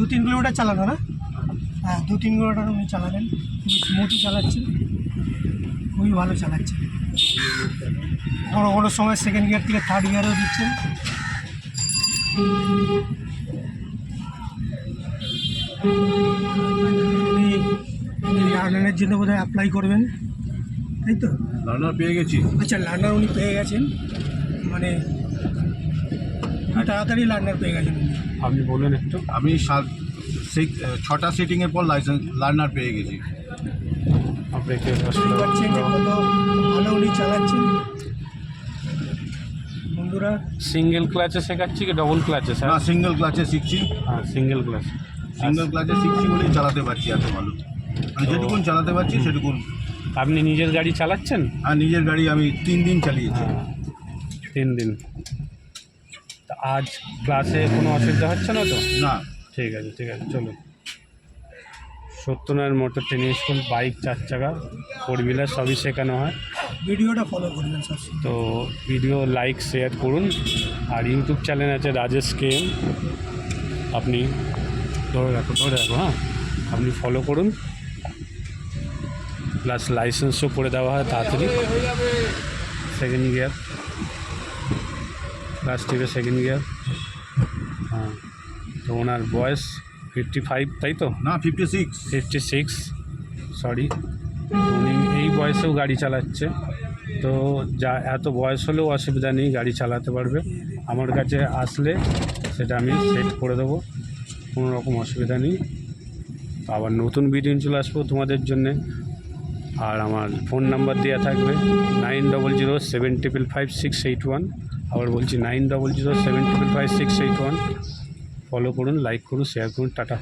2-3 kilometre চালানো না? হ্যাঁ, 2-3 কিলোমিটার উনি চালাবেন, খুবই স্মুথই চালাচ্ছেন, খুবই ভালো চালাচ্ছেন। কোনো কোনো সময় সেকেন্ড গিয়ার থেকে থার্ড গিয়ারেও দিচ্ছেন। উনি লার্নারের জন্য বোধহয় অ্যাপ্লাই করবেন, তাই তো? লার্নার পেয়ে গেছি। আচ্ছা, লার্নার উনি পেয়ে গেছেন, মানে তাড়াতাড়ি লার্নার পেয়ে গেছেন উনি। আপনি বললেন একটু। আমি 6টা সিটিংয়ের পর লার্নার পেয়ে গেছি। আপনাকে বুঝতে পারছেন যে কত ভালো উনি চালাচ্ছেন বন্ধুরা। সিঙ্গেল ক্লাচে শেখাচ্ছি কি ডবল ক্লাচে স্যার? না, সিঙ্গেল ক্লাচে শিখছি। হ্যাঁ, সিঙ্গেল ক্লাচ। সিঙ্গেল ক্লাচে শিখছি বলেই চালাতে পারছি এত ভালো। মানে যেটুকুন চালাতে পারছি সেটুকুন। আপনি নিজের গাড়ি চালাচ্ছেন? আর নিজের গাড়ি আমি 3 দিন চালিয়েছি। হ্যাঁ, 3 দিন। তা আজ ক্লাসে কোনো অসুবিধা হচ্ছে না তো? না। ঠিক আছে, ঠিক আছে, চলুন। Satyanarayan motor training school, bike, 4 চাকা, 4 হুইলার সবই শেখানো হয়। ভিডিওটা ফলো করবেন সব। তো ভিডিও লাইক শেয়ার করুন। আর ইউটিউব চ্যানেল আছে রাজেশ কেএম, আপনি ধরে রাখো হ্যাঁ, আপনি ফলো করুন। প্লাস লাইসেন্সও করে দেওয়া হয় তাড়াতাড়ি। সেকেন্ড গিয়ার, ক্লাস টিপে সেকেন্ড গিয়ার। হ্যাঁ, তো ওনার বয়স 55, তাই তো? না, 56। 56, সরি। উনি এই বয়সেও গাড়ি চালাচ্ছে, তো যা এত বয়স হলেও অসুবিধা নেই, গাড়ি চালাতে পারবে। আমার কাছে আসলে সেটা আমি সেট করে দেবো, কোনো রকম অসুবিধা নেই। তো আবার নতুন ভিডিও চলে আসবো তোমাদের জন্যে। আর আমার ফোন নাম্বার দেওয়া থাকবে 9007555681। আবার বলছি 9007555681। ফলো করুন, লাইক করুন, শেয়ার করুন। টাটা।